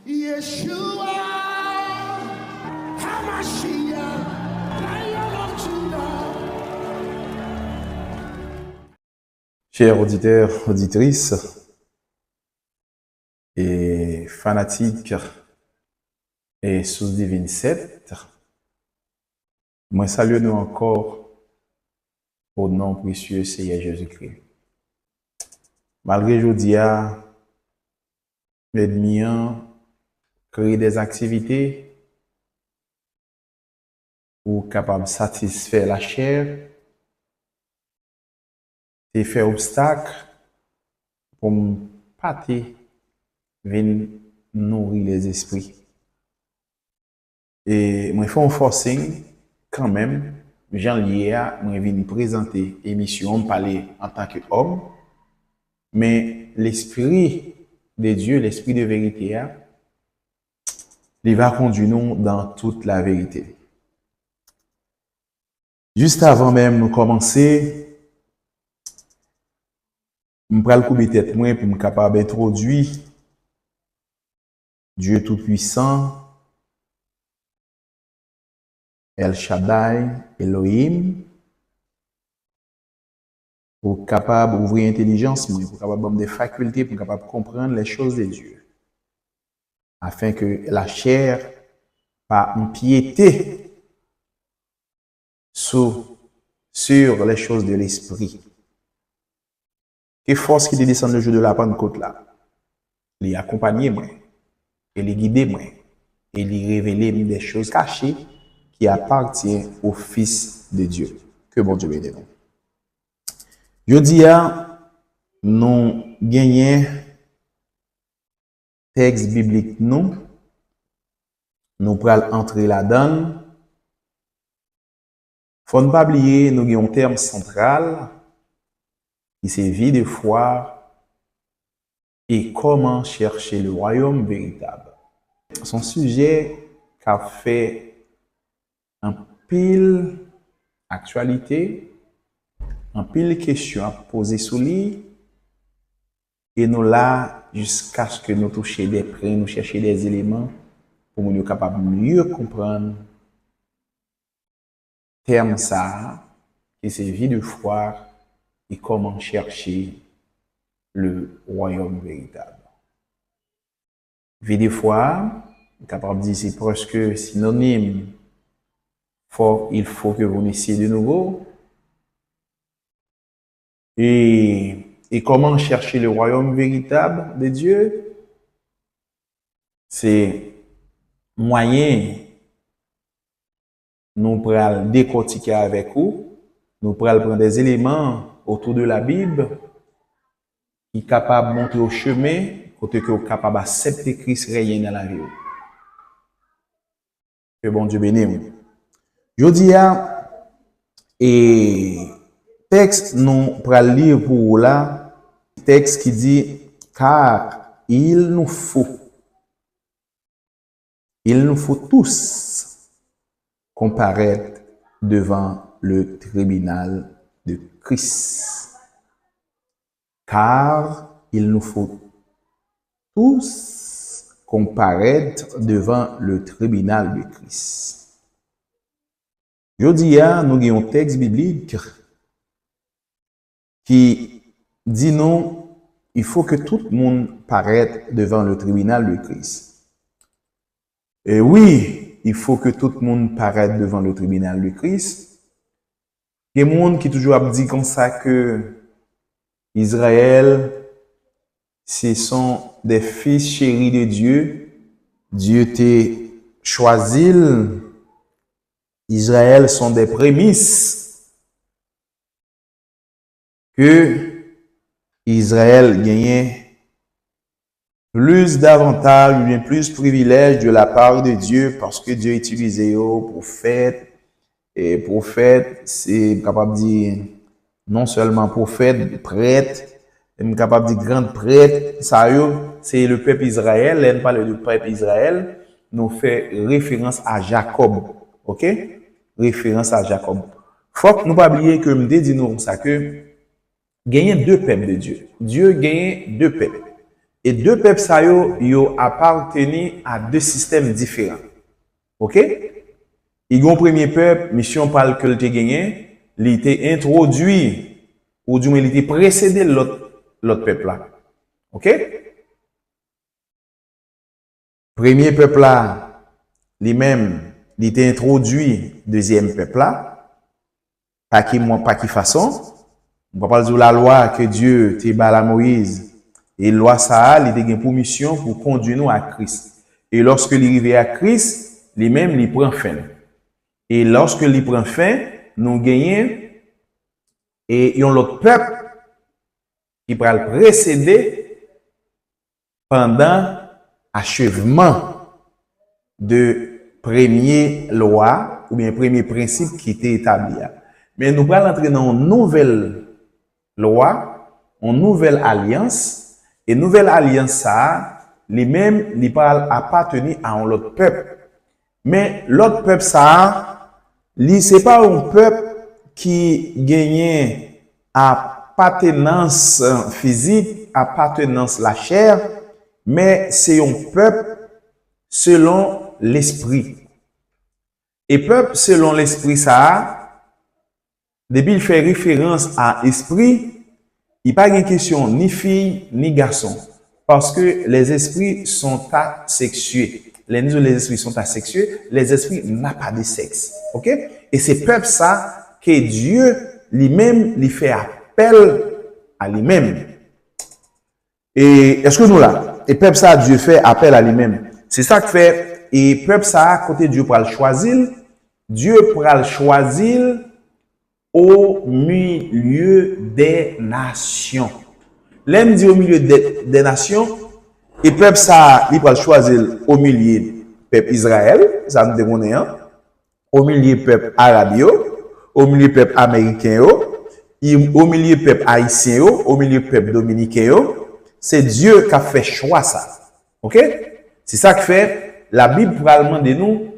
Yeshua, Hamashiach, Lion of Judah. Chers auditeurs, auditrices et fanatiques et sous Divine 7, moi salue nous encore au nom précieux Seigneur Jésus-Christ. Malgré Jodia, l'ennemi créer des activités pour capable de satisfaire la chair et faire obstacle pour pas venir nourrir les esprits. Et moi, il faut un forcing quand même. Jean Liéa, moi, venu présenter l'émission, parler en tant qu'homme, mais l'esprit de Dieu, l'esprit de vérité, il va conduire nous dans toute la vérité. Juste avant même de commencer, je vais le couper tête moi pour me capable d'introduire Dieu Tout-Puissant, El Shaddai, Elohim, pour capable d'ouvrir l'intelligence, pour capable avoir des facultés, pour capable comprendre les choses de Dieu, afin que la chair pas empiéter sur les choses de l'esprit. Quelle force qui descend le jour de la Pentecôte là, les accompagner moi, et les guider moi, et les révéler des choses cachées qui appartiennent au Fils de Dieu. Que bon Dieu bénisse nous. Je dis nous gagnons texte biblique nous prenons entrer là-dedans. Faut ne pas oublier nous avons un terme central qui c'est vie de foi et comment chercher le royaume véritable. Son sujet qu'a fait un pile actualité, un pile question à poser sous lui, et nous là jusqu'à ce que nous touchions des prêts, nous cherchions des éléments pour nous capables de mieux comprendre terme ça, qui c'est vie de foi et comment chercher le royaume véritable. Vie de foi, capable de dire c'est presque synonyme. Il faut que vous naissiez de nouveau. Et comment chercher le royaume véritable de Dieu? C'est moyen, nous pourrons décortiquer avec vous, nous pourrons prendre des éléments autour de la Bible qui sont capables de montrer au chemin, côté que vous êtes capable d'accepter Christ régner dans la vie. Que bon Dieu bénisse. Je dis et texte nous pourrons lire pour vous là, texte qui dit car il nous faut tous comparaître devant le tribunal de Christ. Car il nous faut tous comparaître devant le tribunal de Christ. Je dis, nous avons un texte biblique qui dit non, il faut que tout le monde paraisse devant le tribunal de Christ. Et oui, il faut que tout le monde paraisse devant le tribunal de Christ. Il y a des gens qui toujours dit comme ça que Israël, ce sont des fils chéris de Dieu. Dieu t'a choisi. Israël sont des prémices que Israël gagnait plus d'avantages, bien plus privilèges de la part de Dieu parce que Dieu utilisait aux prophètes. Et prophète, c'est capable de dire non seulement prophète, prêtre, est capable de dire grand prêtre, ça c'est le peuple Israël. Elle parle du peuple Israël, nous fait référence à Jacob. OK? Référence à Jacob. Faut que nous pas oublier que me dit nous ça que gagne deux peuples de Dieu. Dieu gagne deux peuples. Et deux peuples ça yo appartenu à deux systèmes différents. OK? Il y a un premier peuple, mission parle que le gagné, il était introduit ou du moins il était précédé l'autre peuple là. OK? Premier peuple là, lui-même, il était introduit deuxième peuple là. Pas qui façon. On va parler de la loi que Dieu t'a bala à Moïse. Et loi ça, il était pour mission pour conduire nous à Christ. Et lorsque il arrive à Christ, lui-même, il prend fin. Et lorsque il prend fin, nous gagnons et yon l'autre peuple qui va le précéder pendant achèvement de premier loi ou bien premier principe qui était établi. Mais nous allons entrer dans une nouvelle loi, une nouvelle alliance, et nouvelle alliance ça, les mêmes, ils parlent appartenir à un autre peuple. Mais l'autre peuple ça, c'est pas un peuple qui gagne appartenance physique, appartenance la chair, mais c'est un peuple selon l'esprit. Et peuple selon l'esprit ça, depuis il fait référence à esprit, il n'y a pas de question ni fille ni garçon. Parce que les esprits sont asexués. Les esprits sont asexués, les esprits n'ont pas de sexe. OK? Et c'est peuple ça que Dieu lui-même lui fait appel à lui-même. Et est-ce que nous là? Et peuple ça, Dieu fait appel à lui-même. C'est ça que fait. Et peuple ça, côté Dieu pour le choisir, Dieu pour le choisir au milieu des nations. L'aime dit au milieu des nations, et peuple ça, il va choisir au milieu peuple Israël, ça nous déconne, au milieu peuple arabe, au milieu peuple américain, au milieu peuple haïtien, au milieu peuple dominicain. C'est Dieu qui a fait choix ça. OK? C'est ça que fait la Bible pour demander nous,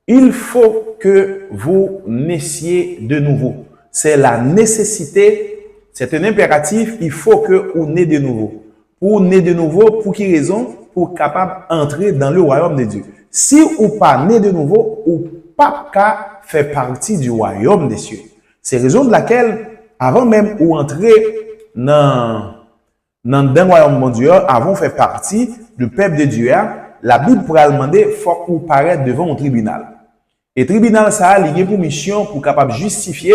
il faut que vous naissiez de nouveau. C'est la nécessité, c'est un impératif, il faut que vous naissiez de nouveau. Pour naître de nouveau, pour quelle raison? Pour capable entrer dans le royaume de Dieu. Si ou pas né de nouveau, ou pas qu'à faire partie du royaume des cieux. C'est la raison de laquelle, avant même ou entrer dans le royaume de Dieu, avant faire partie du peuple de Dieu, la Bible pourrait demander, faut qu'on paraître devant un tribunal. Et tribunal, ça a lié pour mission, pour capable justifier,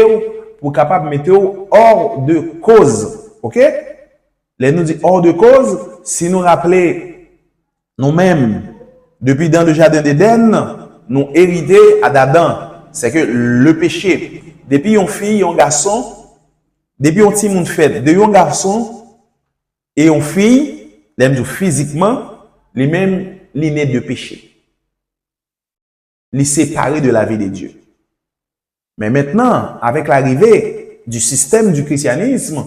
pour capable mettre hors de cause. OK? Les nous dit hors de cause, si nous rappelons nous-mêmes, depuis dans le jardin d'Éden, nous héritons à d'Adam. C'est que le péché, depuis une fille, un garçon, depuis un petit monde fait, de un garçon et une fille, les physiquement, les mêmes lignées de péché. Les séparer de la vie de Dieu. Mais maintenant, avec l'arrivée du système du christianisme,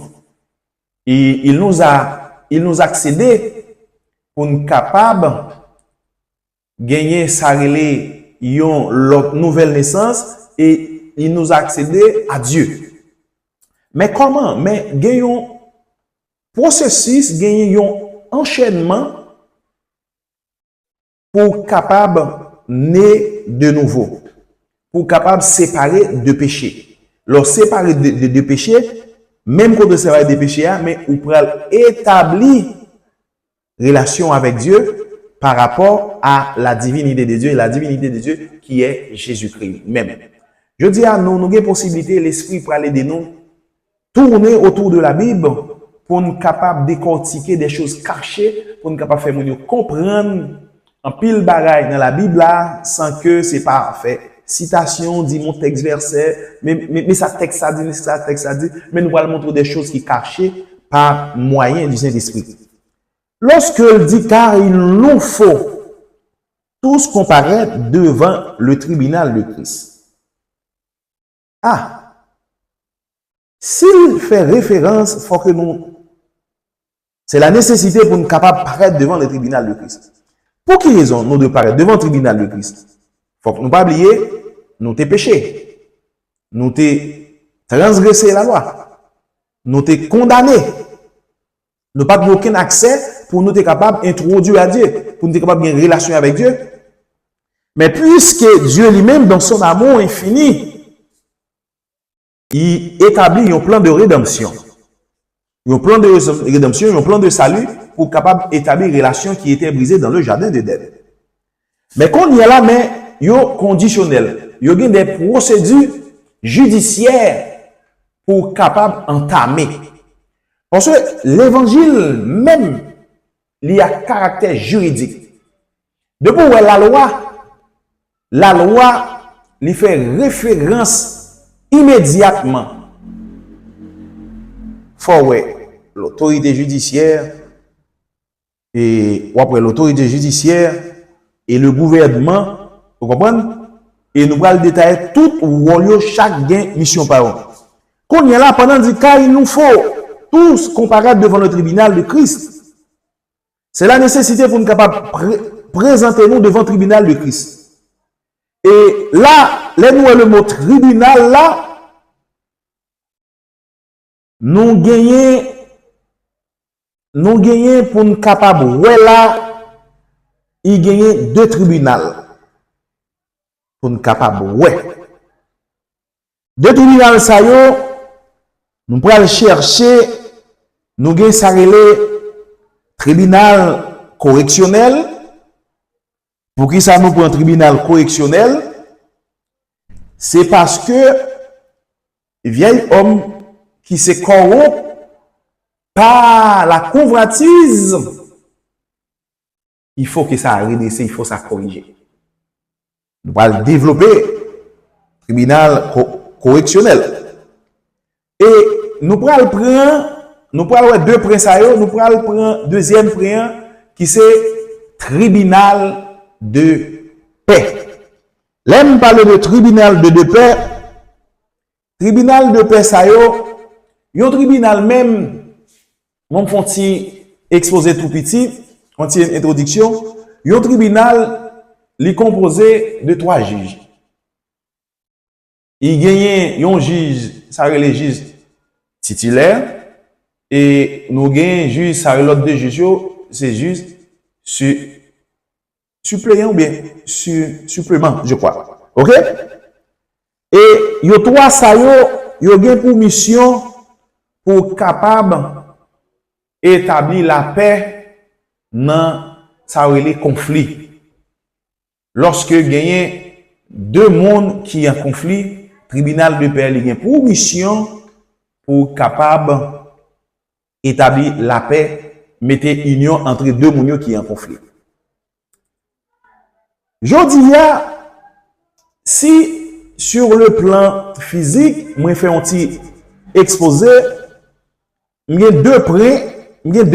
il nous a accédé pour nous capables gagner sa l'autre nouvelle naissance et il nous a accédé à Dieu. Mais comment? Mais gagnons processus, gagnons enchaînement pour capable naître de nouveau, pour capable séparer de péché. Leur séparer de péché, même quand on séparer de péché, mais on peut établir relation avec Dieu par rapport à la divinité de Dieu et la divinité de Dieu qui est Jésus-Christ même. Je dis à nous, nous avons possibilité, l'Esprit pour aller de nous, tourner autour de la Bible pour nous capables de décortiquer des choses cachées, pour nous capables de faire nous comprendre en pile bagaille dans la Bible là, sans que c'est parfait. Citation, dit mon texte verset, mais ça texte ça dit, ça texte ça dit, mais nous allons montrer des choses qui cachées par moyen du Saint-Esprit. Lorsqu'il dit car il nous faut tous comparaître devant le tribunal de Christ. Ah, s'il fait référence, il faut que nous, c'est la nécessité pour nous capables de paraître devant le tribunal de Christ. Pour quelle raison nous devons paraître devant le tribunal de Christ? Il faut que nous ne pas oublier, nous t'es péché, nous t'es transgressé la loi, nous t'es condamné, nous pas aucun accès pour nous être capables d'introduire à Dieu, pour nous être capables d'avoir une relation avec Dieu. Mais puisque Dieu lui-même, dans son amour infini, il établit un plan de rédemption. Un plan de rédemption, un plan de salut pour capable d'établir une relation qui était brisée dans le jardin d'Éden. Mais quand il y a là, mais il y a conditionnel. Il y a des procédures judiciaires pour capable entamer. Parce que l'évangile même, il y a caractère juridique. Depuis où est la loi lui fait référence immédiatement. Faut l'autorité judiciaire et après l'autorité judiciaire et le gouvernement, vous comprenez? Et nous allons détailler tout rôle chaque gain mission par an. Quand il y a là pendant du cas, il nous faut tous comparaître devant le tribunal de Christ. C'est la nécessité pour nous capables présenter nous devant le tribunal de Christ. Et là, là nous le mot tribunal là, nous gagnons pour nous capables ouais là, il gagne deux tribunaux pour nous capables ouais. Deux tribunaux ça yo, nous pourrons chercher, nous gagnons ça tribunal correctionnel. Pour qui ça nous prend un tribunal correctionnel? C'est parce que vieil homme qui se corrompt par la convoitise, il faut que ça redresse, il faut ça corriger. Nous allons développer tribunal correctionnel. Et nous allons prendre deux princes, nous allons prendre deuxième prince qui c'est tribunal de paix. L'aime parler de tribunal de paix. Tribunal de paix, ça yo tribunal même, mon font-il exposer tout petit, on tient une introduction. Yo tribunal, li composé de 3 juges. Il gagne un juge, ça les juges titulaires, et nous gagnons juge, ça l'autre deux juges, c'est juge suppléant ou bien supplément, je crois. OK? Et yo 3 ça yo gain pour mission pour capable établir la paix dans ça les conflits. Lorsque gagne deux mondes qui en conflit, tribunal de paix il gain pour mission pour capable établir la paix, mettre union entre deux mondes qui en conflit. Jodi ya, si sur le plan physique, moi fais un petit exposé, il y a deux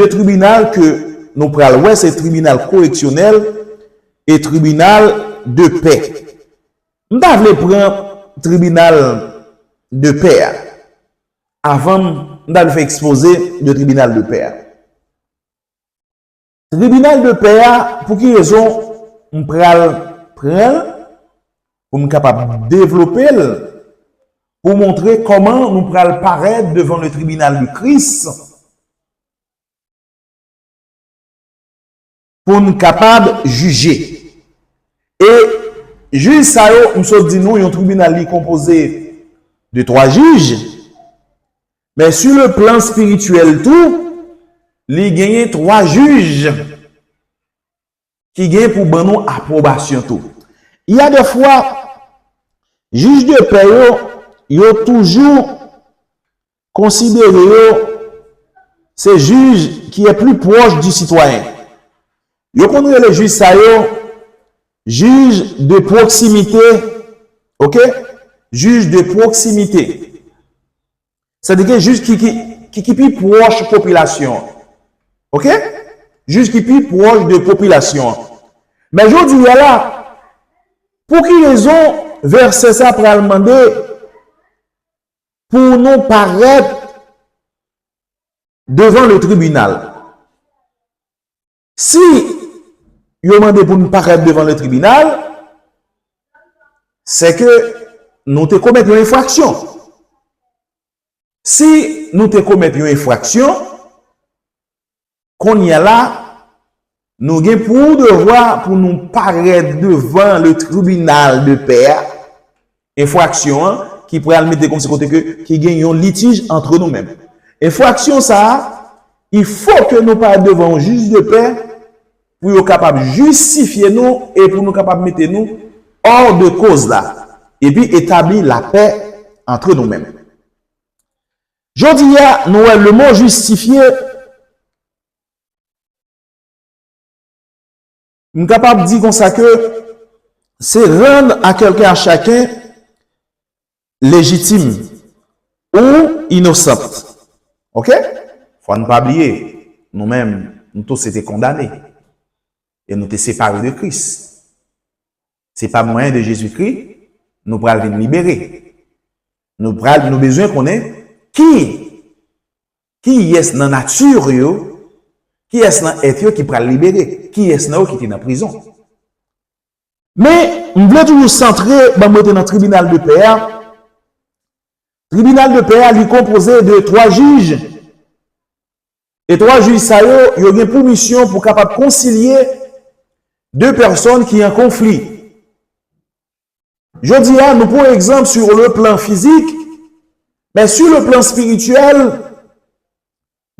tribunaux que nous prenons. Ouais, c'est tribunal correctionnel et tribunal de paix. Nous devons prendre tribunal de paix avant nous devons faire exposer le tribunal de paix. Tribunal de paix, pour qui raison? On prend pour nous capable développer pour montrer comment nous prenons paraître devant le tribunal du Christ pour nous capable juger. Et juge ça nous sommes dit nous un tribunal composé de 3 juges, mais sur le plan spirituel tout, il gagne 3 juges qui gagne pour nous approbation tout. Il y a des fois, juge de paix, ils ont toujours considéré ces juges qui est plus proche du citoyen. Ils connaissent les juges ça juge de proximité, ok? Juge de proximité. C'est-à-dire que juge qui plus proche de la population, ok? Juge qui plus proche de la population. Mais je dis là, pour qui raison verset ça pour demander pour nous paraître devant le tribunal? Si il demande pour nous paraître devant le tribunal, c'est que nous te commettons une infraction. Si nous te commettons une infraction, qu'on y a là, nous avons pour devoir pour nous paraître devant le tribunal de paix, infraction qui pourrait mettre comme ce côté que qui gagne un litige entre nous-mêmes. Infraction ça, il faut que nous parlions devant un juge de paix pour être capable de justifier nous et pour nous capable de mettre nous hors de cause là et puis établir la paix entre nous-mêmes. Je dis nous le mot justifier, nous sommes capables de dire comme ça que c'est rendre à quelqu'un, à chacun, légitime ou innocente. Ok? Faut ne pas oublier, nous-mêmes, nous tous étaient condamnés et nous étions séparés de Christ. C'est pas moyen de Jésus-Christ, nous pourrons venir libérer. Nous avons besoin qu'on ait qui est dans la nature, qui est dans l'être qui pourra libérer, qui est dans qui est dans la prison. Mais, on veut toujours centrer dans le tribunal de paix. Le tribunal de paix est composé de 3 juges. Et 3 juges, ça y est, ils ont pour mission pour capable concilier 2 personnes qui ont un conflit. Je dis, nous prenons exemple sur le plan physique, mais sur le plan spirituel,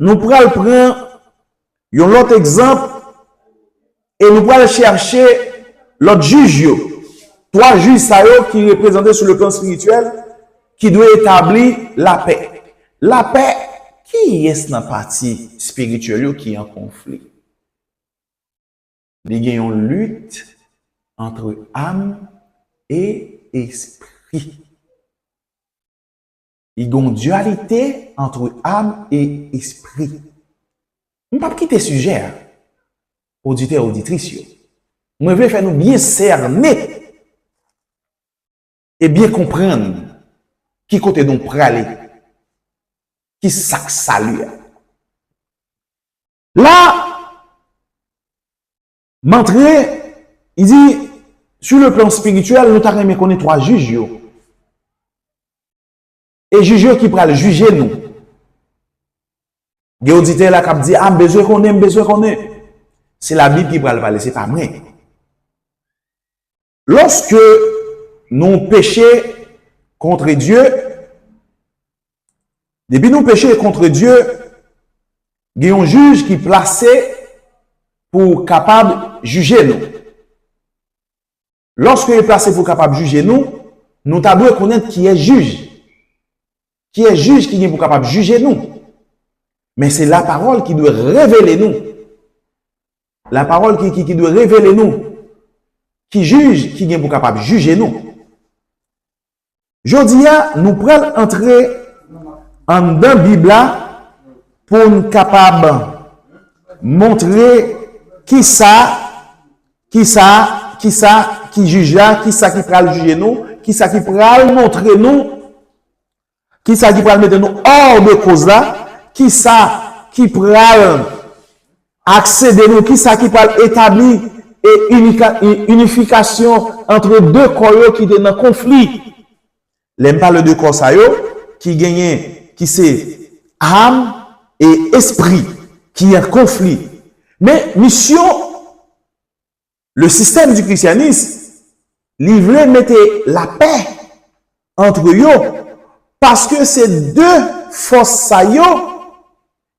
nous pourrons prendre un autre exemple et nous pourrons chercher l'autre juge. 3 juges ça y est, qui représentent sur le plan spirituel, qui doit établir la paix. La paix, qui est dans la partie spirituelle qui est en conflit? Il y a une lutte entre âme et esprit. Il y a une dualité entre âme et esprit. Je ne vais pas quitter le sujet, auditeurs et auditrices. Je vais faire nous bien cerner et bien comprendre qui côté donc praler, qui sac salue. Là, m'entrer, il dit, sur le plan spirituel, nous avons reconnu 3 juges. Et juges qui pourraient juger nous. Les auditeurs là qui disent, ah, besoin qu'on ait. C'est la Bible qui pourrait parler, c'est pas vrai. Lorsque nous péchons contre Dieu, depuis nous péchons contre Dieu, il y a un juge qui est placé pour capable de juger nous. Lorsque il est placé pour capable de juger nous, nous devons connaître qui est juge. Qui est juge qui est pour capable de juger nous. Mais c'est la parole qui doit révéler nous. La parole qui doit révéler nous. Qui juge, qui est pour capable de juger nous. Jodi a, nous prenons entrer en dans la Bible pour nous capable montrer qui juge là, qui ça qui pourra juger nous, qui ça qui pourra montrer nous, qui ça qui pourra mettre nous hors de cause là, qui ça qui pourra accéder nous, qui ça qui pourra établir et unification entre 2 corps qui sont dans conflit. L'aime pas le 2 corps ça qui gagne, qui c'est âme et esprit, qui est en conflit. Mais mission, le système du christianisme, livrer mettre la paix entre eux, parce que c'est 2 forces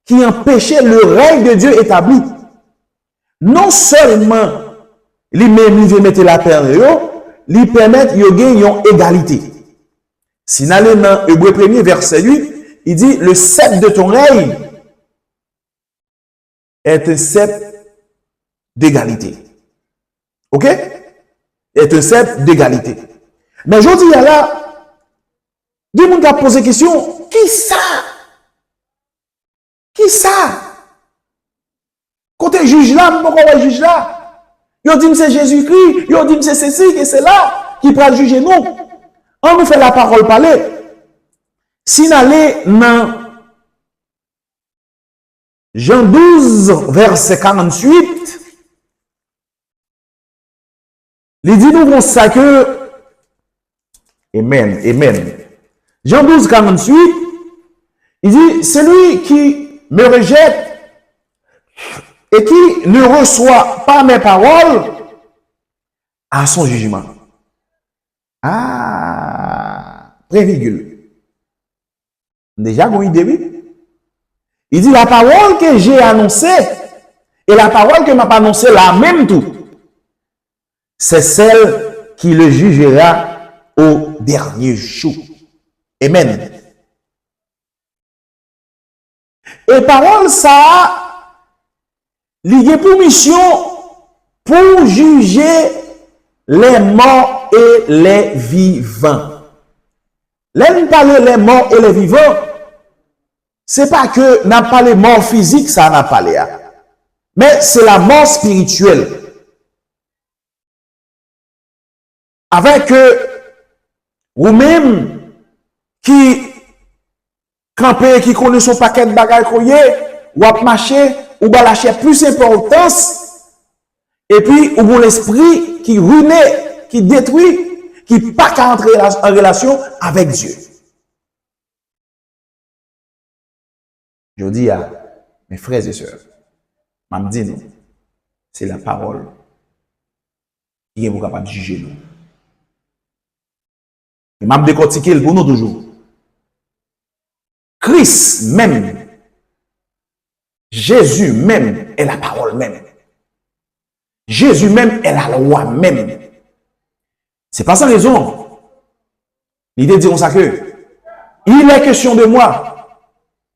qui empêchaient le règne de Dieu établi. Non seulement lui-même veut mettre la paix en eux, lui permettre de gagner une égalité. Si nous allons dans Hébreux 1er, verset 8, il dit, le sceptre de ton règne est un sceptre d'égalité. Ok? Est un sceptre d'égalité. Mais je dis là, des gens qui posé la question, qui ça? Qui ça? Côté juge là, pourquoi juge là? Ils dit c'est Jésus-Christ, ils dit c'est ceci et c'est là qui pourra juger nous. On nous fait la parole parler. Si nous allons dans Jean 12, verset 48, il dit nous comme ça que Amen, Amen. Jean 12, 48, il dit celui qui me rejette et qui ne reçoit pas mes paroles à son jugement. Ah, pré-virgule. Déjà, vous idée, oui. Il dit la parole que j'ai annoncée et la parole que m'a pas annoncée la même tout. C'est celle qui le jugera au dernier jour. Amen. Et parole ça, lié pour mission pour juger les morts et les vivants. Là, nous parlons les morts et les vivants. C'est pas que n'a pas les morts physiques, ça n'a pas les. Mais c'est la mort spirituelle. Avec vous-même qui campez, qui connaissent son paquet de bagages ou à marcher, ou à lâcher plus d'importance, et puis ou l'esprit qui ruine, qui détruit, qui pas qu'à entrer en relation avec Dieu. Je dis à mes frères et sœurs, m'a dit nous, c'est la parole qui est capable de juger nous. Et m'a décortiqué pour nous toujours. Christ même, Jésus même est la parole même. Jésus même est la loi même. C'est pas sans raison. L'idée dit ça que il est question de moi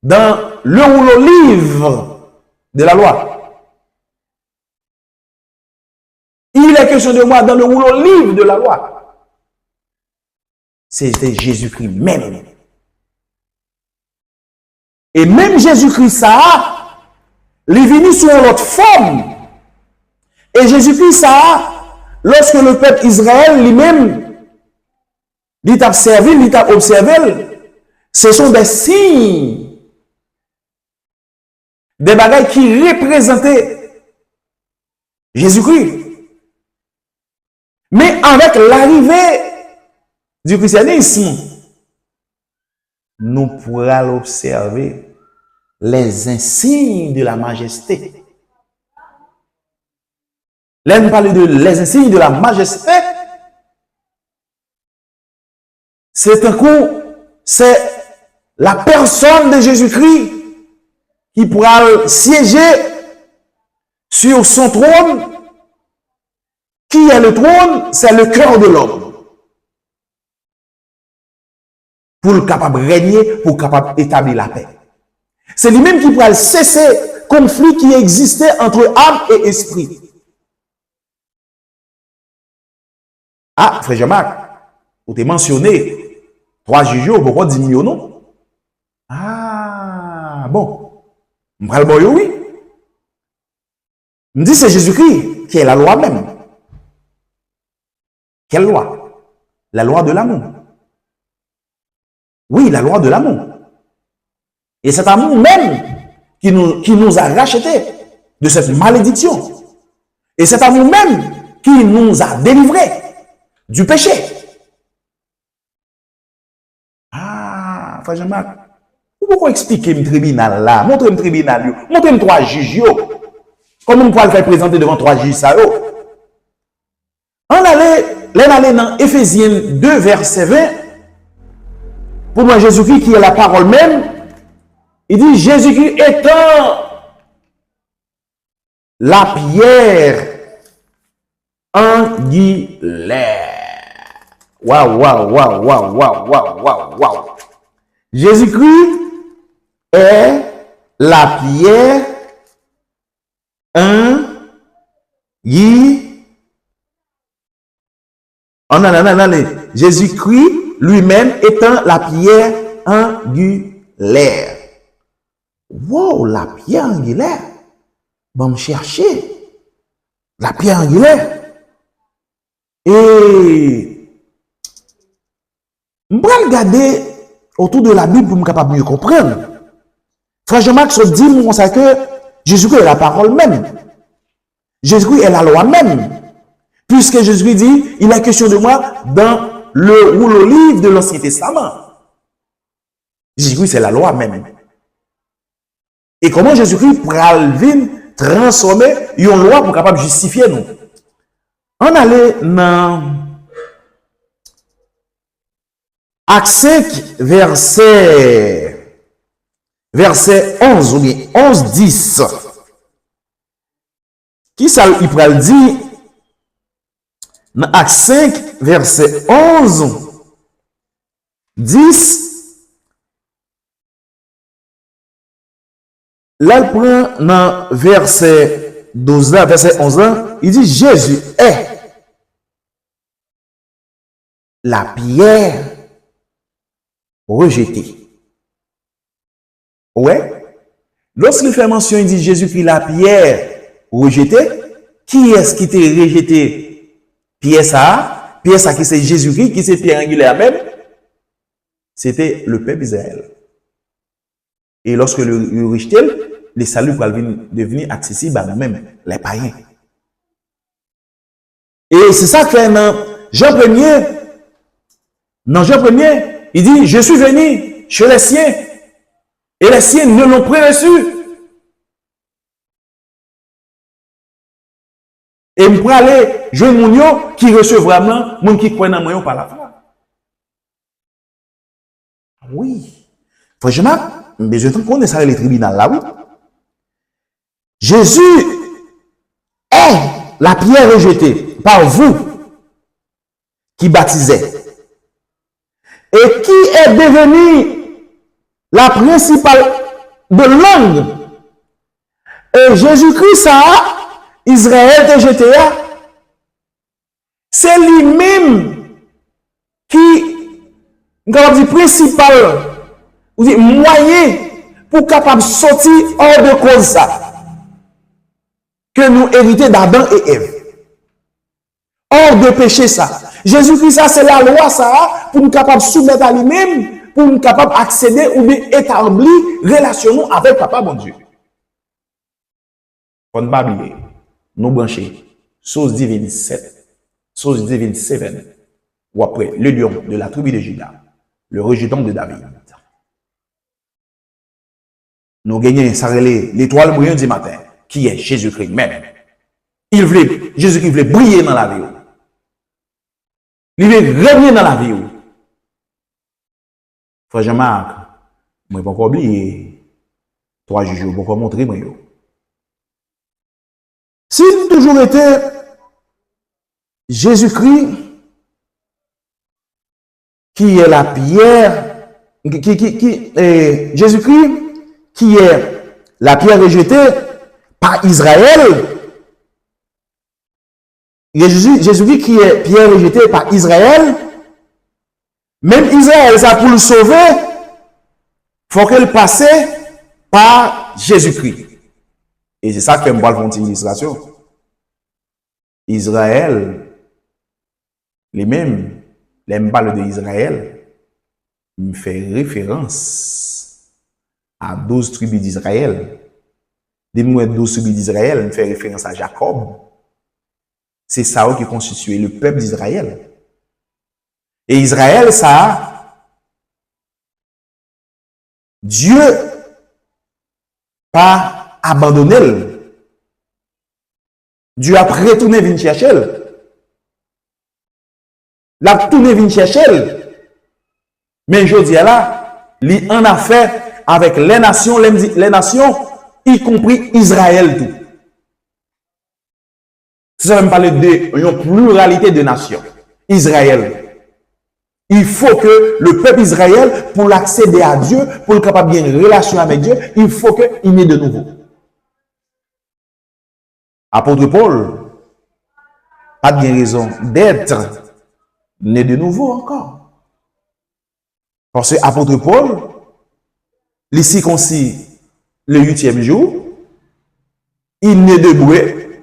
dans le rouleau livre de la loi. Il est question de moi dans le rouleau livre de la loi. C'était Jésus-Christ même. Et même Jésus-Christ, ça, il est venu sous une autre forme. Et Jésus-Christ, ça, lorsque le peuple Israël lui-même, il t'a servi, il t'a observé, ce sont des signes, des bagages qui représentaient Jésus-Christ. Mais avec l'arrivée du christianisme, nous pourrons observer les insignes de la majesté. Là, nous parlons de les insignes de la majesté. C'est un coup, c'est la personne de Jésus-Christ qui pourra siéger sur son trône. Qui est le trône? C'est le cœur de l'homme. Pour le capable de régner, pour capable d'établir la paix. C'est lui-même qui pourra cesser le conflit qui existait entre âme et esprit. Ah, frère Jean-Marc, vous t'avez mentionné 3 juges, pourquoi 10 millions non? Ah, bon. Je me bon, oui. Je me dis c'est Jésus-Christ qui est la loi même. Quelle loi? La loi de l'amour. Oui, la loi de l'amour. Et cet amour même qui nous a rachetés de cette malédiction. Et cet amour même qui nous a délivrés du péché. Ah, frère Jean-Marc, pourquoi expliquer le tribunal là? Montrez le tribunal, montrez-moi 3 juges. Comment on peut le faire présenter devant 3 juges ça? On allait dans Éphésiens 2, verset 20. Pour moi, Jésus-Christ qui est la parole même, il dit Jésus-Christ étant la pierre angulaire. Waouh, waouh, waouh, waouh, waouh, waouh, waouh, waouh. Jésus-Christ est la pierre angulaire. Oh non, non, non, non, Jésus-Christ lui-même étant la pierre angulaire. Wow, la pierre angulaire. Bon, me chercher. La pierre angulaire. Et je vais regarder autour de la Bible pour me capable mieux comprendre. Frère Jean-Marc se dit moi ça que Jésus-Christ est la parole même. Jésus-Christ est la loi même. Puisque Jésus dit, il est question de moi dans le rouleau livre de l'Ancien Testament. Jésus-Christ, c'est la loi même. Et comment Jésus-Christ pral vin transformer une loi pour capable justifier nous. On allait dans Acte 5, verset 11 ou bien 11, 10. Qui ça il pourra le dire? Dans Acte 5, verset 11, 10. Là, il prend dans verset 12, là, verset 11, là, il dit Jésus est la pierre rejetée. Ouais. Lorsqu'il fait mention, il dit Jésus-Christ la pierre rejetée. Qui est-ce qui t'a rejeté pierre ça? Pierre ça qui c'est Jésus-Christ, qui c'est pierre angulaire même. C'était le peuple Israël. Et lorsque le rejeté, les saluts vont devenir accessibles à nous-mêmes, les païens. Et c'est ça que dans Jean 1er, il dit, je suis venu chez les siens, et les siens ne l'ont pas reçu. Et je vais aller jouer mon qui recevra vraiment, mon qui croit dans moi par la foi. Oui. Franchement, mais je trouve qu'on est ça les tribunaux là, oui. Jésus est la pierre rejetée par vous qui baptisez. Et qui est devenu la principale de langue. Et Jésus-Christ, ça, Israël de GTA, c'est lui-même qui, quand dit principal, ou dit moyen pour capable sortir hors de cause ça que nous héritons d'Adam et Ève. Hors de péché ça. Jésus-Christ ça c'est la loi ça pour nous capable soumettre à lui-même, pour nous capable accéder ou bien établir relation avec papa bon Dieu. On ne pas oublier nous brancher source divine 7, source divine 7 ou après le lion de la tribu de Juda, le rejeton de David. Nous gagnons ça l'étoile brillante du matin qui est Jésus-Christ même. Jésus-Christ voulait briller dans la vie. Il veut revenir dans la vie. Frère Jean-Marc, je ne vais pas oublier 3 jours, je ne vais pas montrer. S'il toujours été Jésus-Christ qui est la pierre, Jésus-Christ qui est la pierre rejetée par Israël, Jésus-Christ qui est pierre rejetée par Israël, même Israël, ça pour le sauver, il faut qu'elle passe par Jésus-Christ. Et c'est ça que je vais faire une illustration. Israël, les mêmes, les balles d'Israël, me fait référence à 12 tribus d'Israël. Des 12 tribus d'Israël, me fait référence à Jacob. C'est ça qui constituait le peuple d'Israël. Et Israël, ça, Dieu pas abandonné. Dieu a retourné venir chercher. L'a tourné venir chercher. Mais je dis là, il en a fait avec les nations, y compris Israël tout. Ça va me parler de une pluralité de nations. Israël. Il faut que le peuple Israël, pour l'accéder à Dieu, pour être capable de bien une relation avec Dieu, il faut qu'il naisse de nouveau. Apôtre Paul a bien raison d'être né de nouveau encore. Parce que apôtre Paul, il circoncis le 8e jour, il naît de boué,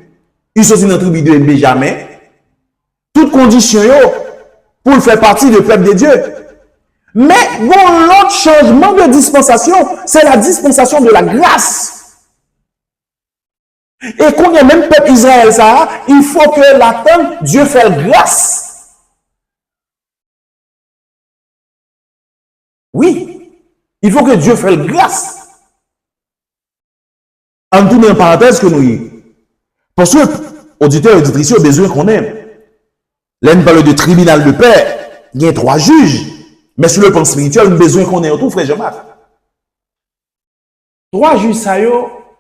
il sortit dans la tribu de Benjamin, toutes conditions pour faire partie du peuple de Dieu. Mais bon, l'autre changement de dispensation, c'est la dispensation de la grâce. Et quand il y a même peuple Israël, ça, il faut que l'attente, Dieu fait grâce. Oui, il faut que Dieu fasse grâce. En tourne en parenthèse que nous y. Parce que, auditeurs et auditrices, ont besoin qu'on aime. Là, nous parlons de tribunal de paix. Il y a 3 juges. Mais sur le plan spirituel, nous avons besoin qu'on ait tout, frère Jean-Marc. 3 juges, ça y est,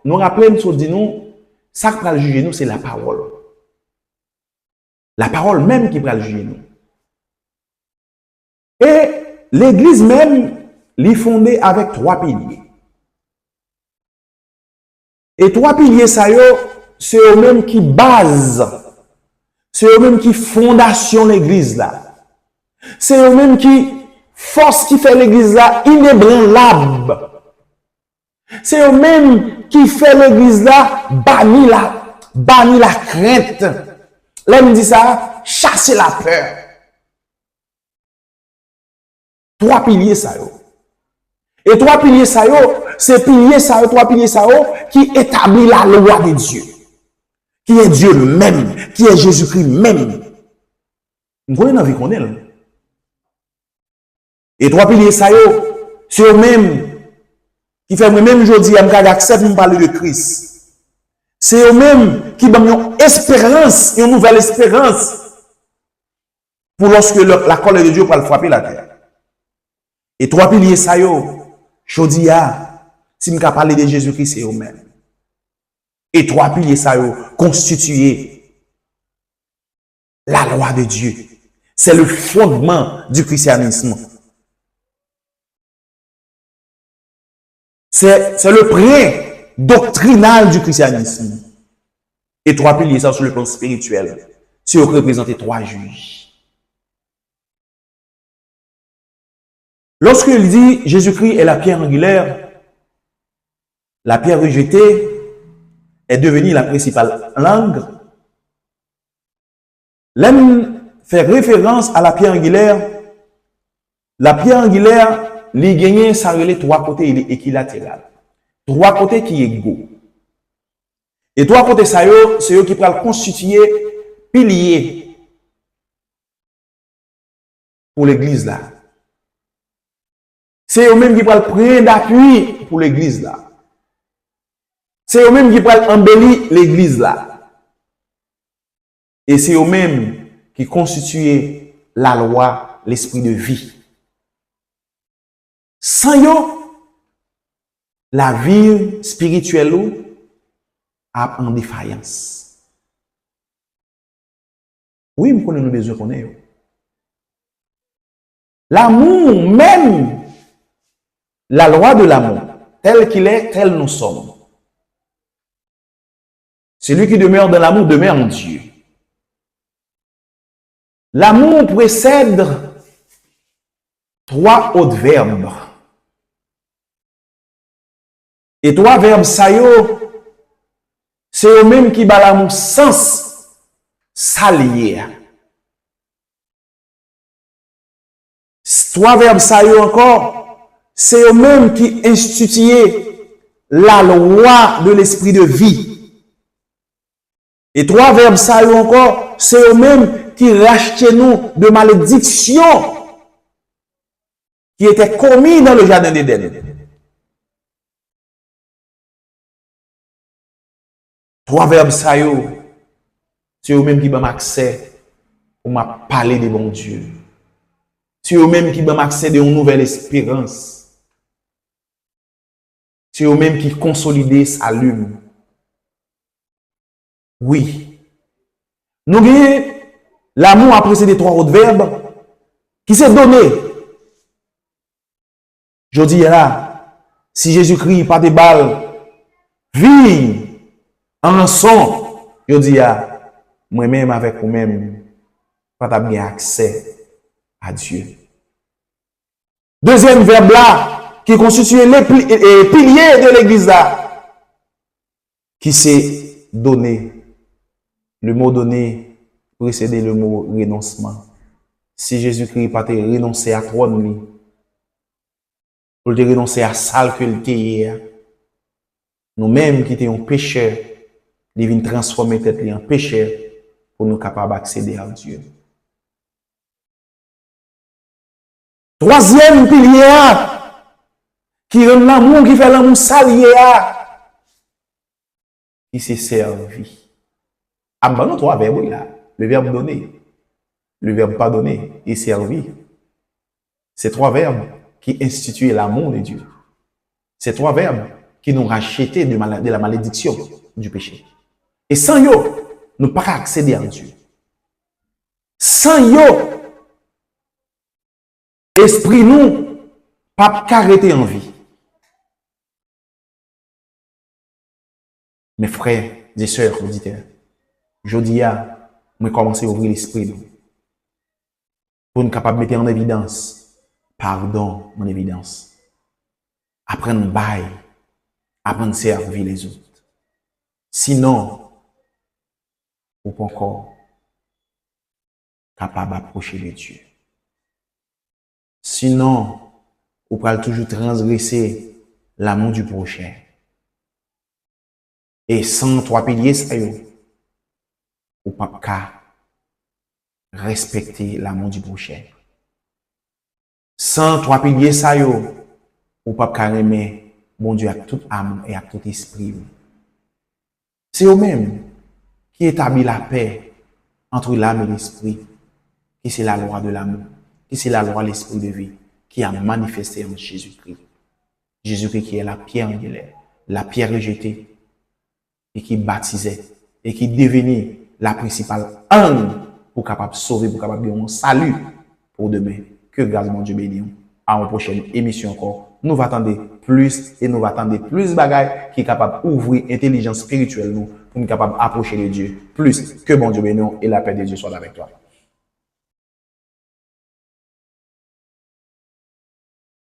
nous rappelons, nous disons, ça qui va le juger nous, c'est la parole. La parole même qui va le juger nous. Et l'église même, l'est fondée avec 3 piliers. Et 3 piliers, ça y est, c'est eux-mêmes qui base, c'est eux-mêmes qui fondation l'église là. C'est eux-mêmes qui force qui fait l'église là inébranlable. C'est eux-mêmes qui fait l'église là banni la crainte. Là, me dit ça, chasser la peur. 3 piliers ça y est. Et 3 piliers ça y est, c'est piliers ça y est, 3 piliers ça y est, qui établit la loi de Dieu. Qui est Dieu même, qui est Jésus-Christ même. Vous connaissez la vie qu'on est là. Et 3 piliers ça y est, c'est eux-mêmes qui fait moi-même aujourd'hui, je accepte de parler de Christ. C'est eux-mêmes qui donnent une espérance, une nouvelle espérance pour lorsque la colère de Dieu va frapper la terre. Et 3 piliers ça y est, je dis, si je parle de Jésus-Christ, c'est eux-mêmes. Et 3 piliers ça y est, constituer la loi de Dieu. C'est le fondement du christianisme. C'est le pré doctrinal du christianisme. Et 3 piliers ça sur le plan spirituel. C'est représenter 3 juges. Lorsqu'il dit Jésus-Christ est la pierre angulaire, la pierre rejetée est devenue la principale langue. L'homme fait référence à la pierre angulaire. La pierre angulaire, les gagnants, ça relève 3 côtés, il est équilatéral. 3 côtés qui est égaux. Et 3 côtés, c'est eux qui peuvent constituer pilier pour l'église là. C'est eux-mêmes qui peuvent prendre d'appui pour l'église là. C'est eux-mêmes qui peuvent embellir l'église là. Et c'est eux-mêmes qui constituent la loi, l'esprit de vie. Sans eux, la vie spirituelle a en défaillance. Oui, nous connaissons besoin qu'on est. L'amour même, la loi de l'amour, tel qu'il est, tel nous sommes. Celui qui demeure dans l'amour demeure en Dieu. L'amour précède 3 autres verbes. Et 3 verbes, ça y est, c'est eux-mêmes qui bat l'amour sens s'allier. 3 verbes, ça y est encore, c'est eux-mêmes qui instituent la loi de l'esprit de vie. Et 3 verbes, ça y est encore, c'est eux-mêmes qui rachetaient nous de malédiction qui étaient commis dans le jardin d'Éden. 3 verbes, ça y est, c'est eux-mêmes qui donnent accès pour m'a parler de bon Dieu. C'est eux-mêmes qui donnent accès de une nouvelle espérance. C'est eux-mêmes qui consolident sa lune. Oui. Nous avons l'amour a précédé 3 autres verbes qui s'est donné. Je dis là, si Jésus-Christ pas des balles, vie, en son, je dis moi-même avec vous-même, pas bien accès à Dieu. Deuxième verbe là, qui constitue les piliers de l'église là, qui s'est donné. Le mot donné précédé le mot renoncement. Si Jésus-Christ pas te renoncer à trône, pour te renoncer à salle que le était, nous-mêmes qui étions pécheurs, nous venons transformer tête en pécheur pour nous capables d'accéder à Dieu. Troisième pilier, qui rend l'amour, qui fait l'amour s'allier, qui s'est servi. Ah, ben, nous, trois verbes, là. Le verbe donner, le verbe pardonner et servir. Ces trois verbes qui instituent l'amour de Dieu. Ces trois verbes qui nous rachètent de la malédiction du péché. Et sans eux, nous ne pouvons pas accéder à Dieu. Sans eux, esprit nous, pas arrêter en vie. Mes frères et sœurs auditeurs, je dis à, moi commencer à ouvrir l'esprit nous. Pour nous capables de mettre en évidence, pardon, en évidence. Apprendre à bailler, apprendre à servir les autres. Sinon, ou pas encore capable d'approcher de Dieu. Sinon, ou pas toujours transgresser l'amour du prochain. Et sans trois piliers, ça y est, ou pas qu'à respecter l'amour du prochain. Sans trois piliers, ça y est, ou pas qu'à aimer bon Dieu à toute âme et à tout esprit. C'est eux-mêmes qui établit la paix entre l'âme et l'esprit, qui c'est la loi de l'amour, qui c'est la loi de l'esprit de vie, qui a manifesté en Jésus-Christ. Jésus-Christ qui est la pierre angulaire, la pierre rejetée, et qui baptisait, et qui devenait la principale âme pour capable sauver, pour capable donner un salut pour demain. Que grâce mon Dieu béni. À une prochaine émission encore. Nous va attendre plus et nous va attendre plus bagailles qui est capable d'ouvrir l'intelligence spirituelle nous pour nous capable d'approcher de Dieu plus. Que bon Dieu béni et la paix de Dieu soit avec toi.